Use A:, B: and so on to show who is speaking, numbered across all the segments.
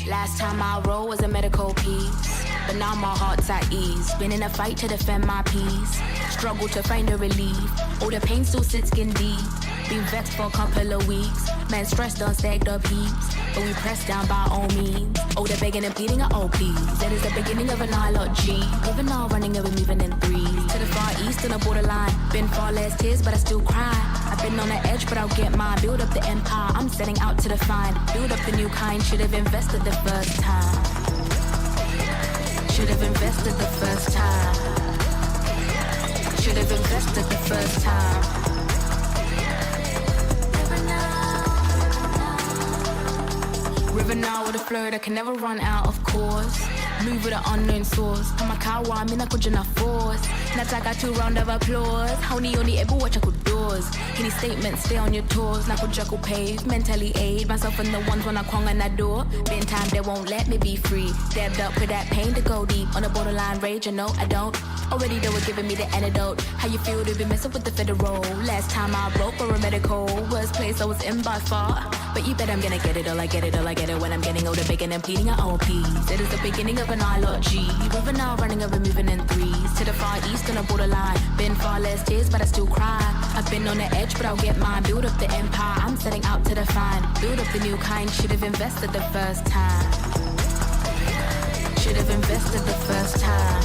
A: Last time I rode was a medical piece, but now my heart's at ease. Been in a fight to defend my peace, struggle to find a relief. All the pain still sits skin deep. Been vexed for a couple of weeks. Man stressed on stacked up heaps, but we pressed down by all means. Oh, they're begging and pleading at all please. That is the beginning of an ILOG. Living all running and we're moving in threes. To the far east on the borderline. Been far less tears, but I still cry. I've been on the edge, but I'll get mine. Build up the empire, I'm setting out to define. Build up the new kind, should have invested the first time. Should have invested the first time. Should have invested the first time. River now with a flow that can never run out, of course. Move with an unknown source. Kama kawa, mina kujana force. Nataka 2 round of applause. Hauni only ebu watch doors. Any statements, stay on your toes. Nakujaku pave, mentally aid myself and the ones when I kwang on that door. Been time they won't let me be free. Dabbed up with that pain to go deep. On a borderline rage, you know I don't. Already they were giving me the antidote. How you feel to be messing with the federal? Last time I broke for a medical. Worst place I was in by far. But you bet I'm gonna get it all, I get it all, I get it. When I'm getting older, begging and pleading at all peace. It is the beginning of an ILOG. River now running over moving in threes. To the far east on a borderline. Been far less tears, but I still cry. I've been on the edge, but I'll get mine. Build up the empire, I'm setting out to define. Build up the new kind, should have invested the first time. Should have invested the first time.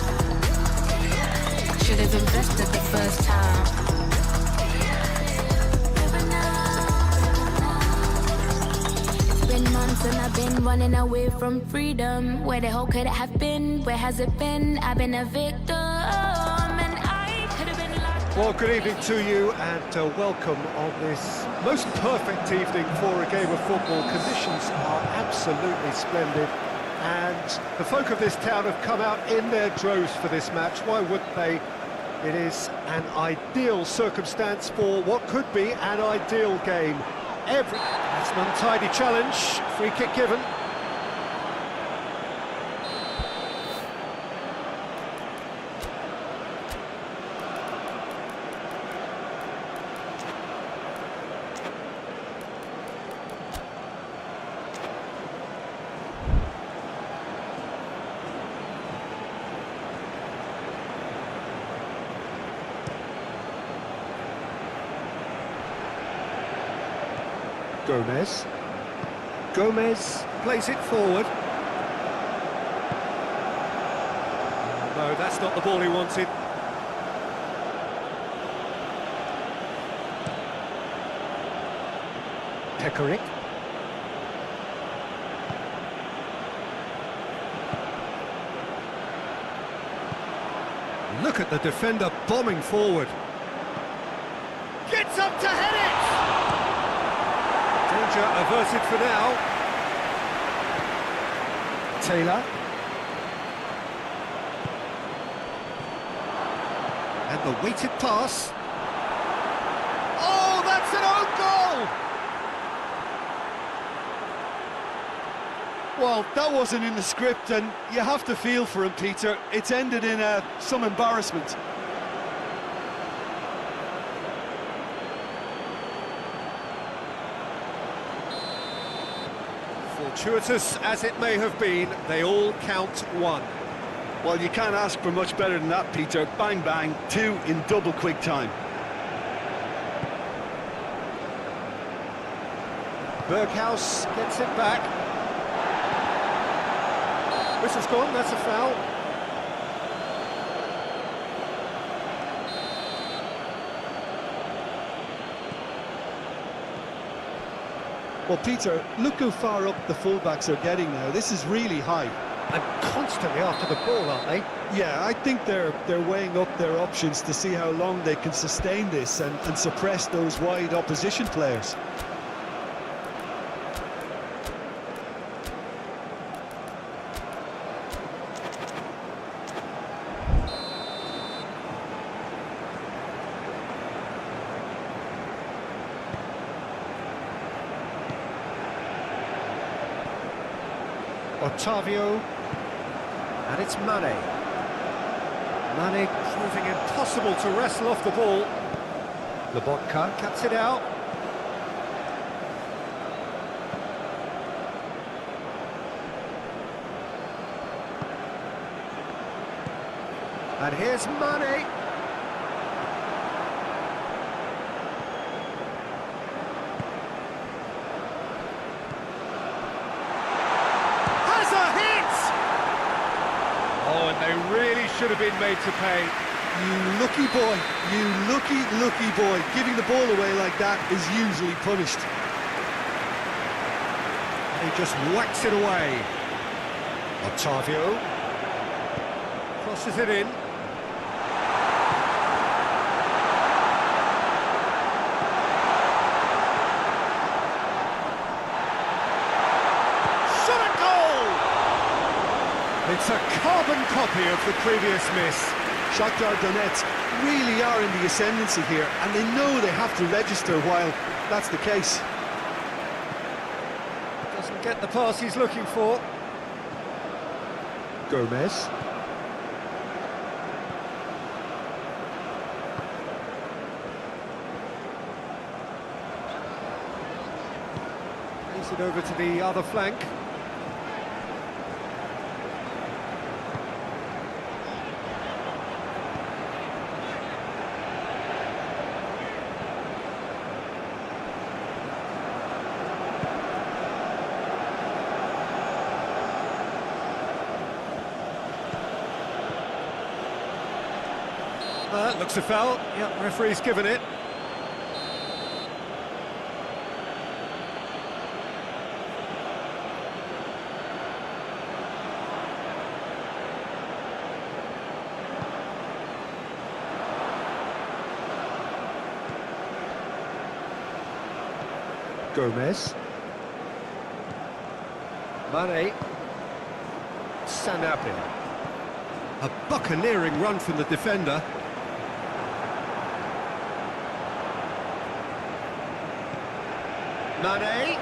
A: Should have invested the first time. Been months and I've been running away from freedom. Where the hell could it have been? Where has it been? I've been a victim and I could have been locked.
B: Well, good evening to you and welcome on this most perfect evening for a game of football. Conditions are absolutely splendid and the folk of this town have come out in their droves for this match. Why wouldn't they? It is an ideal circumstance for what could be an ideal game. That's an untidy challenge, free kick given. Gomez plays it forward. No, that's not the ball he wanted. Peckerick. Look at the defender bombing forward. Gets up to head it! Danger averted for now. Taylor. And the weighted pass. Oh, that's an own goal!
C: Well, that wasn't in the script, and you have to feel for him, Peter. It's ended in some embarrassment.
B: Fortuitous as it may have been, they all count one.
C: Well, you can't ask for much better than that, Peter. Bang, bang, two in double quick time.
B: Berghaus gets it back. Whistle's gone, that's a foul.
C: Well, Peter, look how far up the fullbacks are getting now. This is really high.
B: And constantly after the ball, aren't they?
C: Yeah, I think they're weighing up their options to see how long they can sustain this and suppress those wide opposition players.
B: Otavio, and it's Mane. Mane proving impossible to wrestle off the ball. Lobotka cuts it out. And here's Mane. Oh, and they really should have been made to pay.
C: You lucky boy, you lucky boy. Giving the ball away like that is usually punished.
B: He just whacks it away. Otavio crosses it in. It's a carbon copy of the previous miss.
C: Shakhtar Donetsk really are in the ascendancy here, and they know they have to register while that's the case.
B: Doesn't get the pass he's looking for.
C: Gomez.
B: Plays it over to the other flank. Looks a foul. Yep, referee's given it.
C: Gomez.
B: Mane. Sanabria. A buccaneering run from the defender. Mane.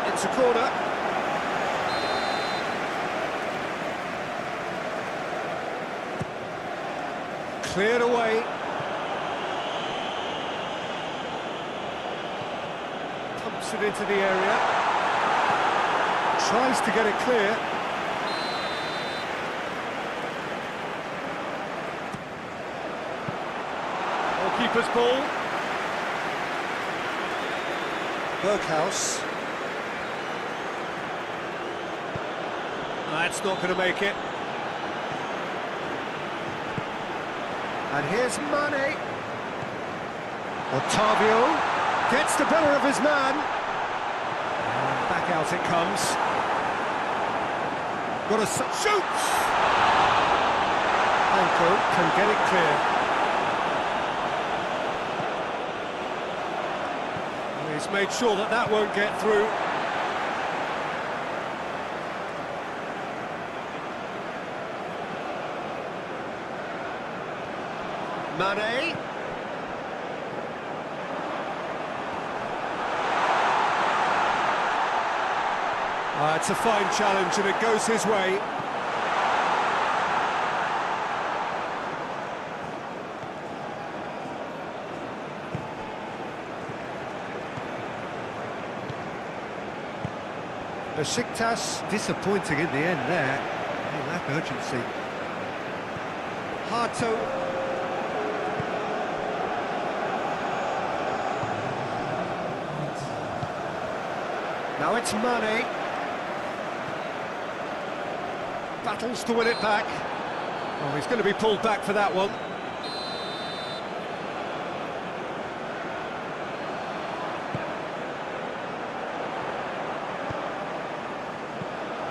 B: It's a corner. Cleared away. Pumps it into the area. Tries to get it clear. Keeper's ball. Berghaus. That's not going to make it. And here's Mane. Otavio gets the better of his man. And back out it comes. Got a shoots! Franco can get it clear. He's made sure that that won't get through. Mane. It's a fine challenge and it goes his way. Besiktas disappointing in the end there. They lack urgency. Harto. Now it's Mane. Battles to win it back. Oh, he's going to be pulled back for that one.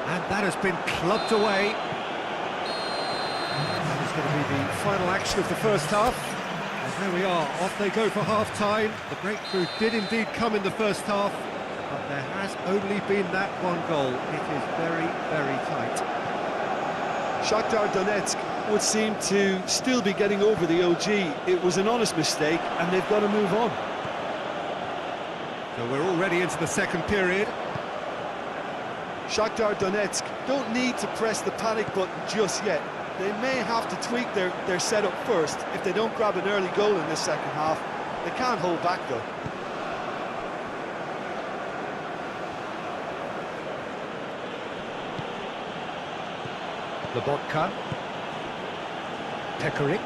B: And that has been clubbed away. That is going to be the final action of the first half. And there we are, off they go for half-time. The breakthrough did indeed come in the first half, but there has only been that one goal. It is very, very tight.
C: Shakhtar Donetsk would seem to still be getting over the OG. It was an honest mistake, and they've got to move on.
B: So we're already into the second period.
C: Shakhtar Donetsk don't need to press the panic button just yet. They may have to tweak their setup first. If they don't grab an early goal in this second half, they can't hold back though.
B: Lobotka. Pekarik.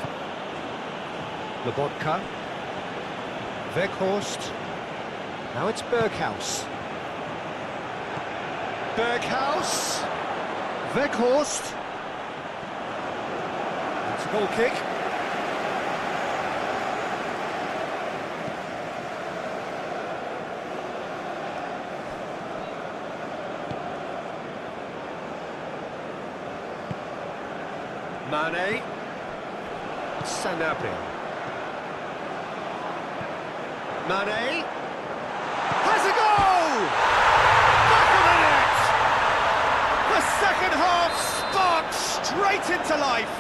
B: Lobotka. Weghorst. Now it's Berghaus. Berghaus. Weghorst. It's a goal kick. Mane. Sanabria. Mane. Has a goal! Back of the net! The second half sparks straight into life.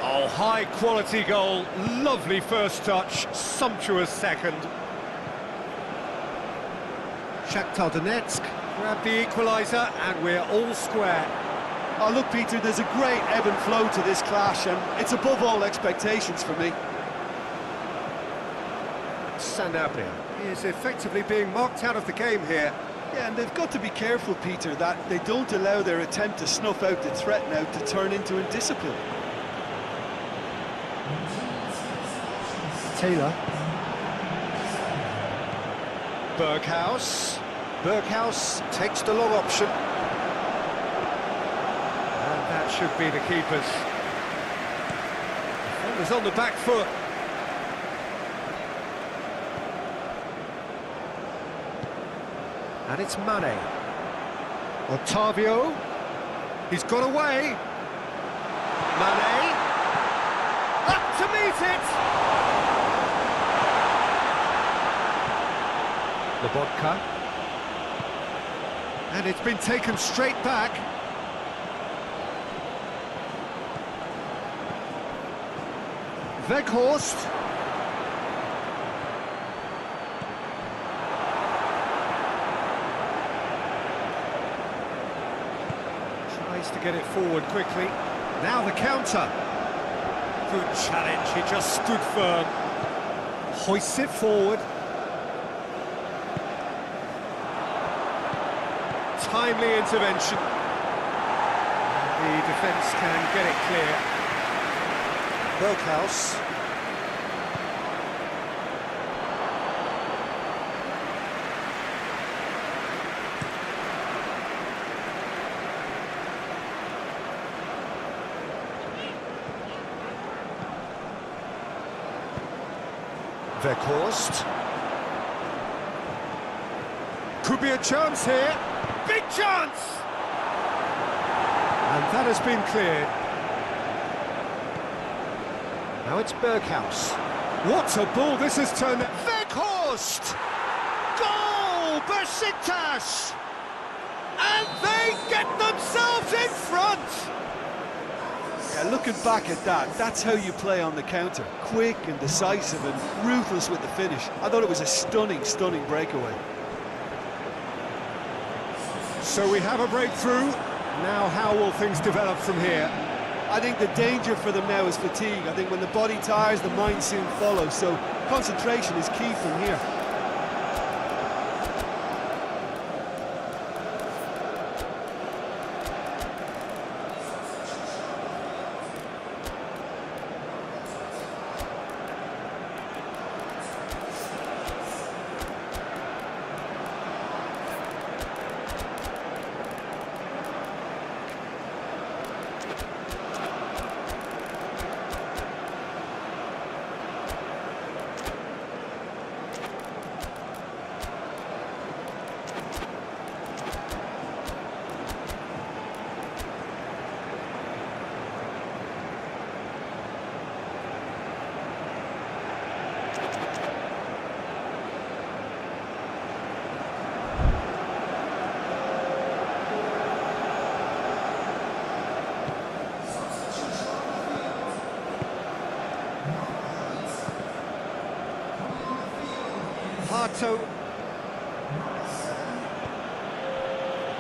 B: Oh, high quality goal. Lovely first touch. Sumptuous second. Shakhtar Donetsk grab the equaliser and we're all square.
C: Oh, look, Peter, there's a great ebb and flow to this clash, and it's above all expectations for me.
B: Sanabria is effectively being marked out of the game here.
C: Yeah, and they've got to be careful, Peter, that they don't allow their attempt to snuff out the threat now to turn into indiscipline.
B: Taylor. Berghaus. Berghaus takes the long option. That should be the keepers. Defenders on the back foot. And it's Mane. Otavio. He's got away. Mane. Up to meet it. Lobotka. And it's been taken straight back. Weghorst. Tries to get it forward quickly. Now the counter. Good challenge, he just stood firm. Hoists it forward. Timely intervention. The defence can get it clear. Berghaus. Weghorst. Could be a chance here. Big chance! And that has been cleared. Now it's Berghaus. What a ball this has turned. Weghorst! Goal! Besiktas! And they get themselves in front!
C: Yeah, looking back at that, that's how you play on the counter. Quick and decisive and ruthless with the finish. I thought it was a stunning, stunning breakaway.
B: So we have a breakthrough. Now how will things develop from here?
C: I think the danger for them now is fatigue. I think when the body tires, the mind soon follows. So concentration is key from here.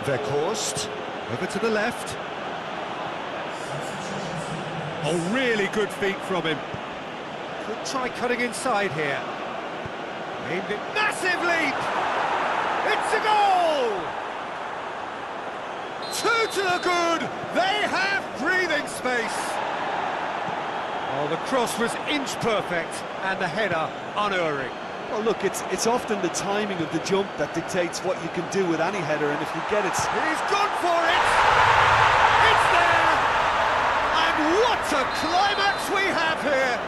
B: Weghorst, over to the left. Oh, really good feet from him. Could try cutting inside here. Aimed it, massive leap! It's a goal! 2 to the good! They have breathing space! Oh, the cross was inch perfect, and the header unerring.
C: Well, look, it's often the timing of the jump that dictates what you can do with any header, and if you get it...
B: He's gone for it! It's there! And what a climax we have here!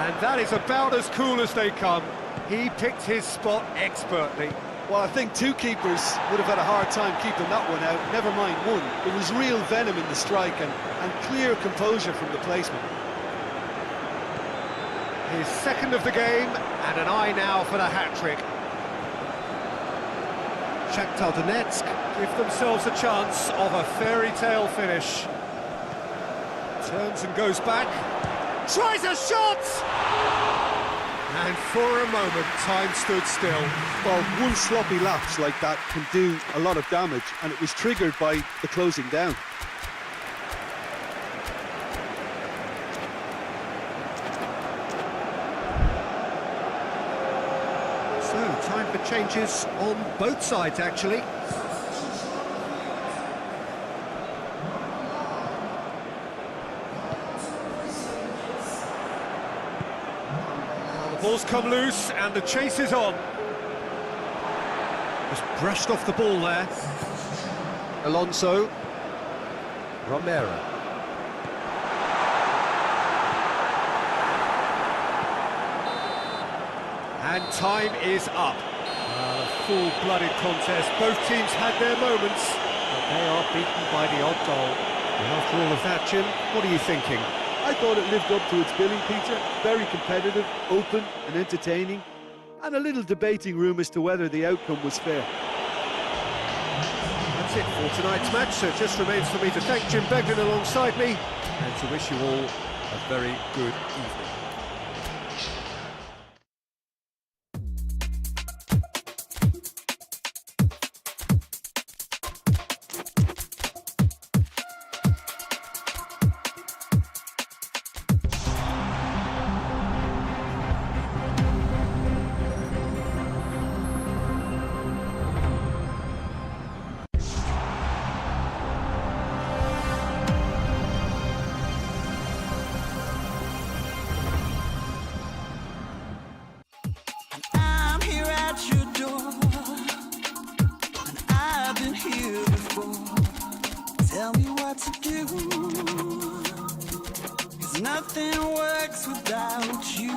B: And that is about as cool as they come. He picked his spot expertly.
C: Well, I think two keepers would have had a hard time keeping that one out, never mind one. There was real venom in the strike and clear composure from the placement.
B: His second of the game, and an eye now for the hat-trick. Shakhtar Donetsk give themselves a chance of a fairy tale finish. Turns and goes back. Tries a shot! And for a moment, time stood still.
C: Well, one sloppy lapse like that can do a lot of damage, and it was triggered by the closing down.
B: So, time for changes on both sides, actually. The ball's come loose and the chase is on. Just brushed off the ball there. Alonso. Romero. And time is up. A full-blooded contest. Both teams had their moments, but they are beaten by the odd goal. And after all of that, Jim, what are you thinking?
C: I thought it lived up to its billing, Peter. Very competitive, open and entertaining, and a little debating room as to whether the outcome was fair.
B: That's it for tonight's match, so it just remains for me to thank Jim Begden alongside me and to wish you all a very good evening.
D: Tell me what to do, 'cause nothing works without you.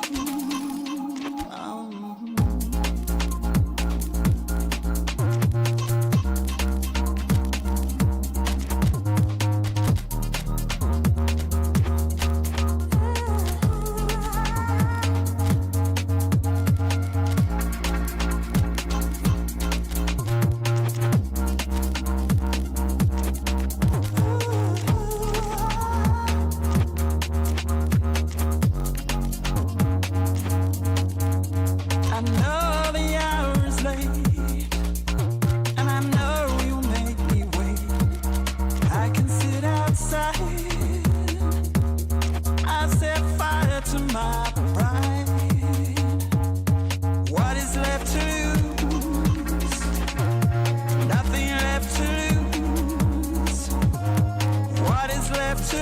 D: left to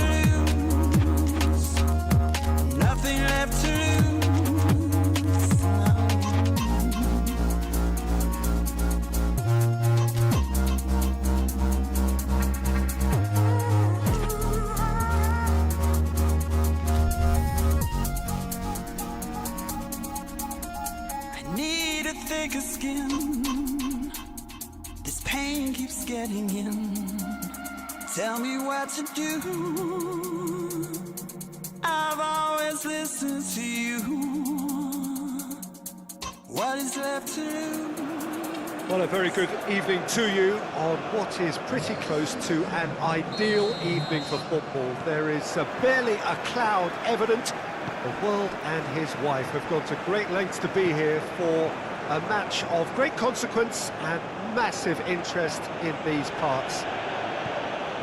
D: lose. Nothing left to lose. I need a thicker skin. This pain keeps getting in. Tell me what to do. I've always listened to you. What is left to do?
B: Well, a very good evening to you on what is pretty close to an ideal evening for football. There is barely a cloud evident. The world and his wife have gone to great lengths to be here for a match of great consequence and massive interest in these parts.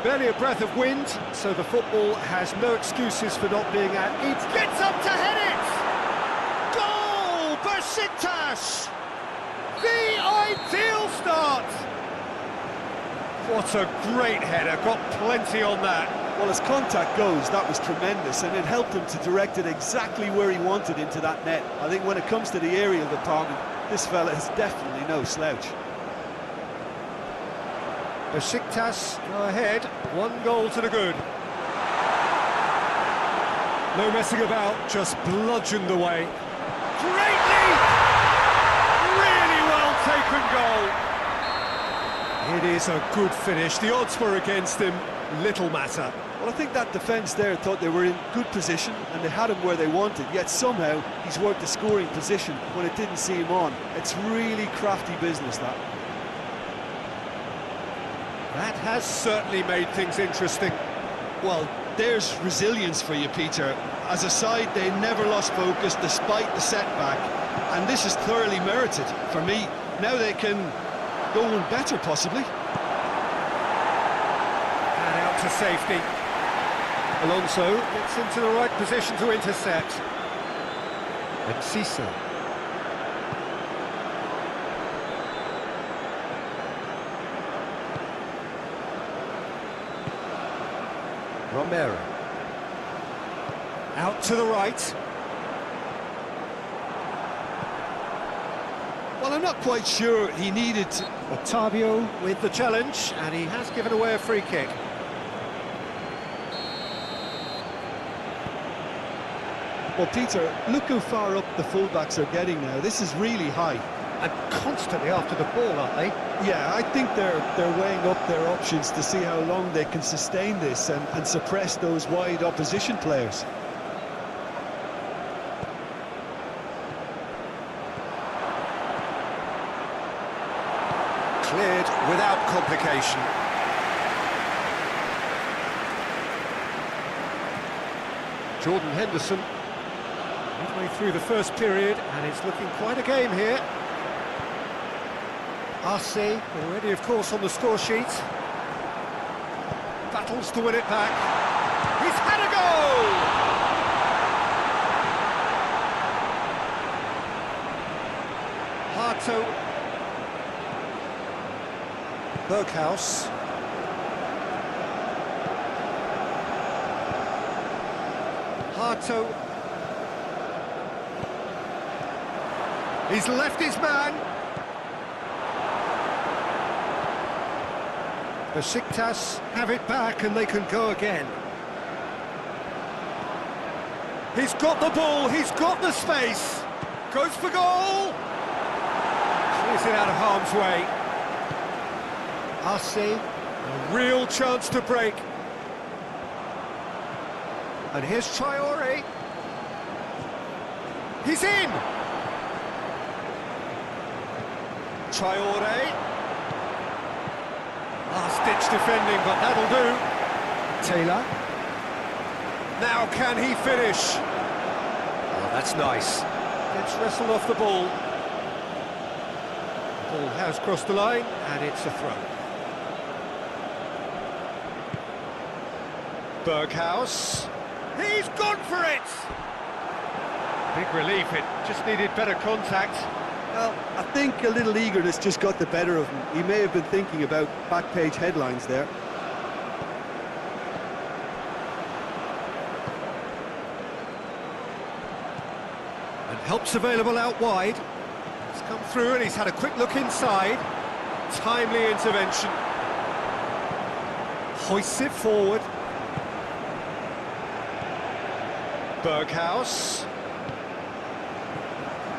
B: Barely a breath of wind, so the football has no excuses for not being at its... Gets up to head it! Goal! Besiktas! The ideal start! What a great header, got plenty on that.
C: Well, as contact goes, that was tremendous, and it helped him to direct it exactly where he wanted into that net. I think when it comes to the aerial department, this fella is definitely no slouch.
B: Besiktas go ahead, 1 goal to the good. No messing about, just bludgeoned away. Great leap! Really well taken goal. It is a good finish. The odds were against him, little matter.
C: Well, I think that defence there thought they were in good position and they had him where they wanted, yet somehow he's worked the scoring position when it didn't see him on. It's really crafty business, that.
B: That has certainly made things interesting.
C: Well, there's resilience for you, Peter. As a side, they never lost focus despite the setback, and this is thoroughly merited for me. Now they can go on better, possibly.
B: And out to safety. Alonso gets into the right position to intercept. And Cisa. Romero. Out to the right.
C: Well, I'm not quite sure he needed to...
B: Otavio with the challenge, and he has given away a free kick.
C: Well, Peter, look how far up the fullbacks are getting now. This is really high.
B: And constantly after the ball, aren't they?
C: Yeah, I think they're weighing up their options to see how long they can sustain this and suppress those wide opposition players.
B: Cleared without complication. Jordan Henderson, midway through the first period, and it's looking quite a game here. Arce, already of course on the score sheet. Battles to win it back. He's had a goal! Harto. Berghaus. Harto. He's left his man. Besiktas have it back and they can go again. He's got the ball, he's got the space. Goes for goal. Clears it out of harm's way. Arce, a real chance to break. And here's Traore. He's in! Traore. Last-ditch defending, but that'll do. Taylor. Now can he finish? Oh, that's nice. Gets wrestled off the ball. Ball has crossed the line, and it's a throw. Berghaus. He's gone for it! Big relief, it just needed better contact.
C: Well, I think a little eagerness just got the better of him. He may have been thinking about back page headlines there.
B: Help's available out wide. He's come through and he's had a quick look inside. Timely intervention. Hoists it forward. Berghaus.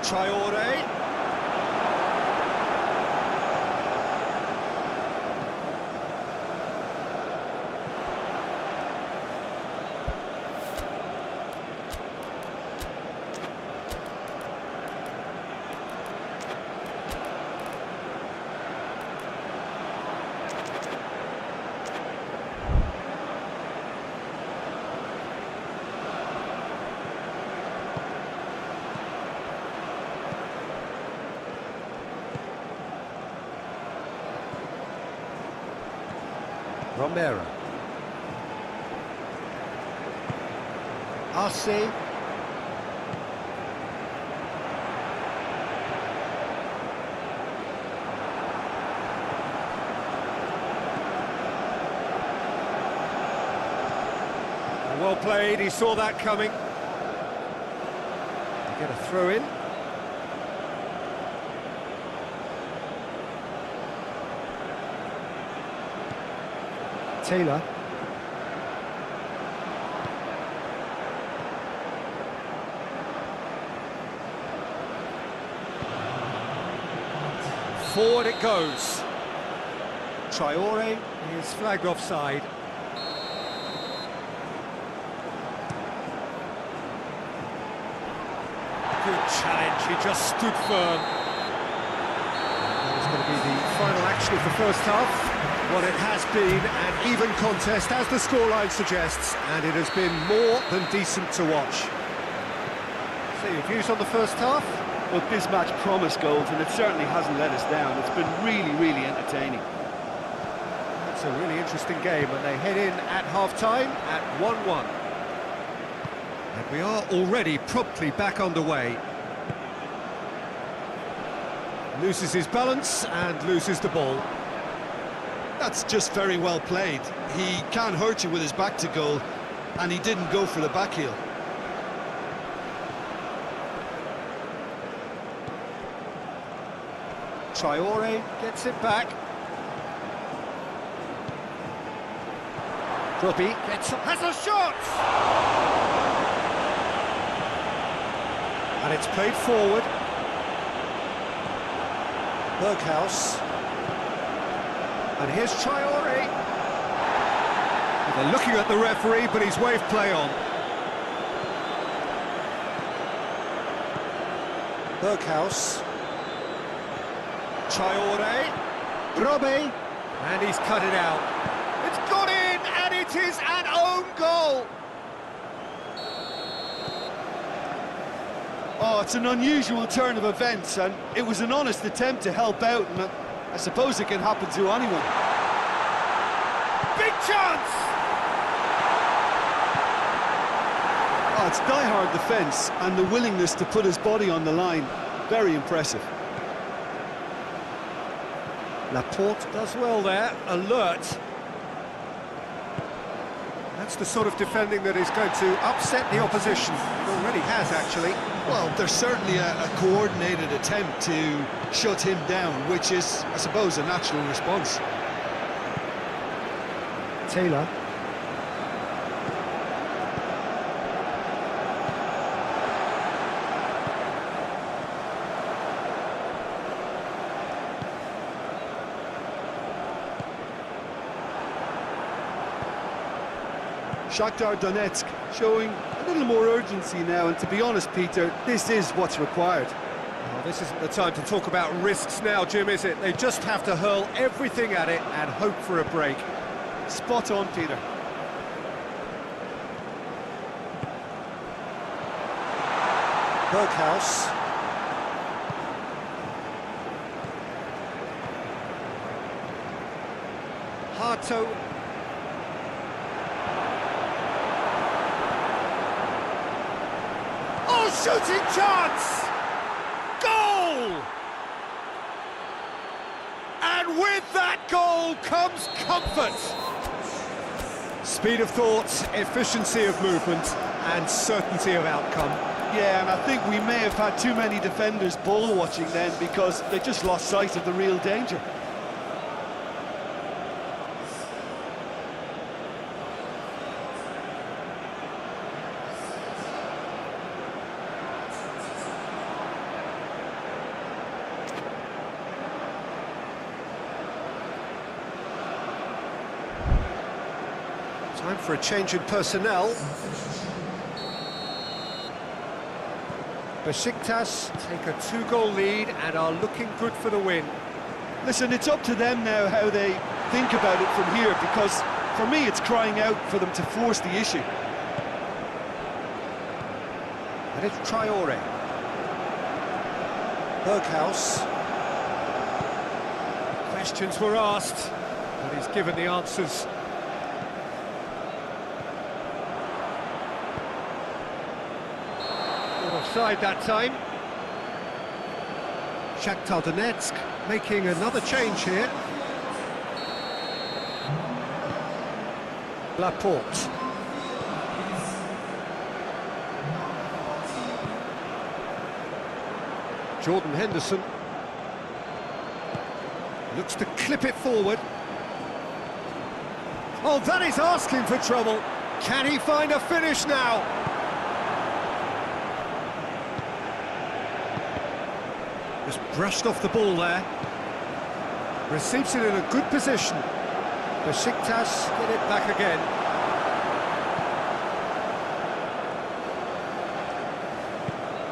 B: Traore. Romero. Arce. Well played, he saw that coming. Get a throw in. Taylor. Forward it goes. Traore is flagged offside. Good challenge, he just stood firm. That is going to be the final action of the first half. Well, it has been an even contest, as the scoreline suggests, and it has been more than decent to watch. So, your views on the first half?
C: Look, this match promised goals, and it certainly hasn't let us down. It's been really, really entertaining.
B: It's a really interesting game, and they head in at half-time at 1-1. And we are already promptly back underway. Loses his balance and loses the ball.
C: That's just very well played. He can't hurt you with his back to goal, and he didn't go for the back heel.
B: Traore gets it back. Robbie has a shot! And it's played forward. Berghaus. And here's Traore. They're looking at the referee, but he's waved play on. Berghaus. Traore. Robbie. And he's cut it out. It's gone in, and it is an own goal.
C: Oh, it's an unusual turn of events, and it was an honest attempt to help out, and I suppose it can happen to anyone.
B: Big chance!
C: Oh, it's die-hard defence, and the willingness to put his body on the line. Very impressive.
B: Laporte does well there, alert. That's the sort of defending that is going to upset the opposition. It already has, actually.
C: Well, there's certainly a coordinated attempt to shut him down, which is, I suppose, a natural response.
B: Taylor.
C: Shakhtar Donetsk showing a little more urgency now, and to be honest, Peter, this is what's required.
B: Well, this isn't the time to talk about risks now, Jim, is it? They just have to hurl everything at it and hope for a break.
C: Spot on, Peter.
B: Berghaus. Harto. Oh, shooting chance! Goal! And with that goal comes comfort. Speed of thought, efficiency of movement, and certainty of outcome.
C: Yeah, and I think we may have had too many defenders ball watching then because they just lost sight of the real danger.
B: Time for a change in personnel. Besiktas take a 2-goal lead and are looking good for the win.
C: Listen, it's up to them now how they think about it from here, because for me it's crying out for them to force the issue.
B: And it's Traore. Berghaus. Questions were asked, but he's given the answers. Offside that time. Shakhtar Donetsk making another change here. Laporte. Jordan Henderson looks to clip it forward. Oh, that is asking for trouble. Can he find a finish now? Just brushed off the ball there. Receives it in a good position. Besiktas get it back again.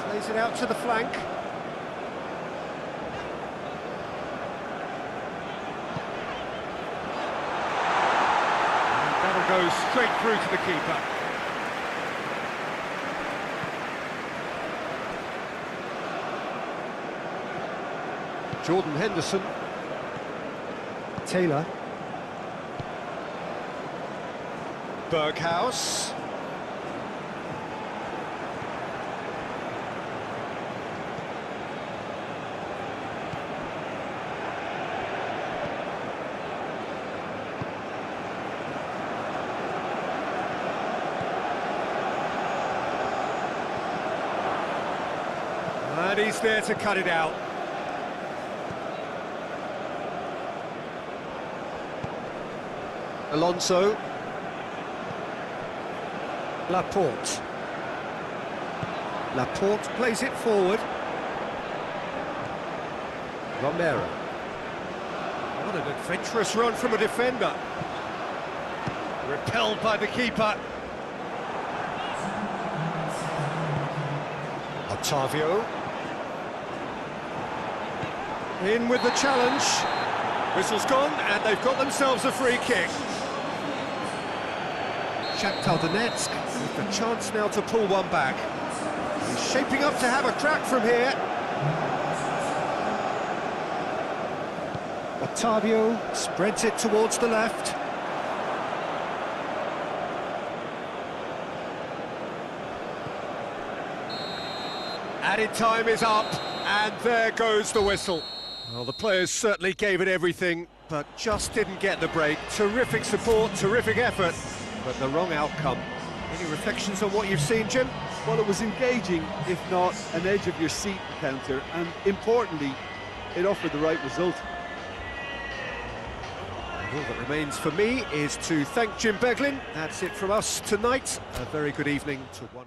B: Plays it out to the flank. And that'll go straight through to the keeper. Jordan Henderson. Taylor. Berghaus. And he's there to cut it out. Alonso. Laporte. Laporte plays it forward. Romero. What an adventurous run from a defender. Repelled by the keeper. Otavio. In with the challenge. Whistle's gone, and they've got themselves a free kick. Shakhtar Donetsk with the chance now to pull one back. He's shaping up to have a crack from here. Otavio spreads it towards the left. Added time is up, and there goes the whistle. Well, the players certainly gave it everything, but just didn't get the break. Terrific support, terrific effort, but the wrong outcome. Any reflections on what you've seen, Jim?
C: Well, it was engaging, if not an edge-of-your-seat encounter, and importantly, it offered the right result.
B: And all that remains for me is to thank Jim Beglin. That's it from us tonight. A very good evening to one.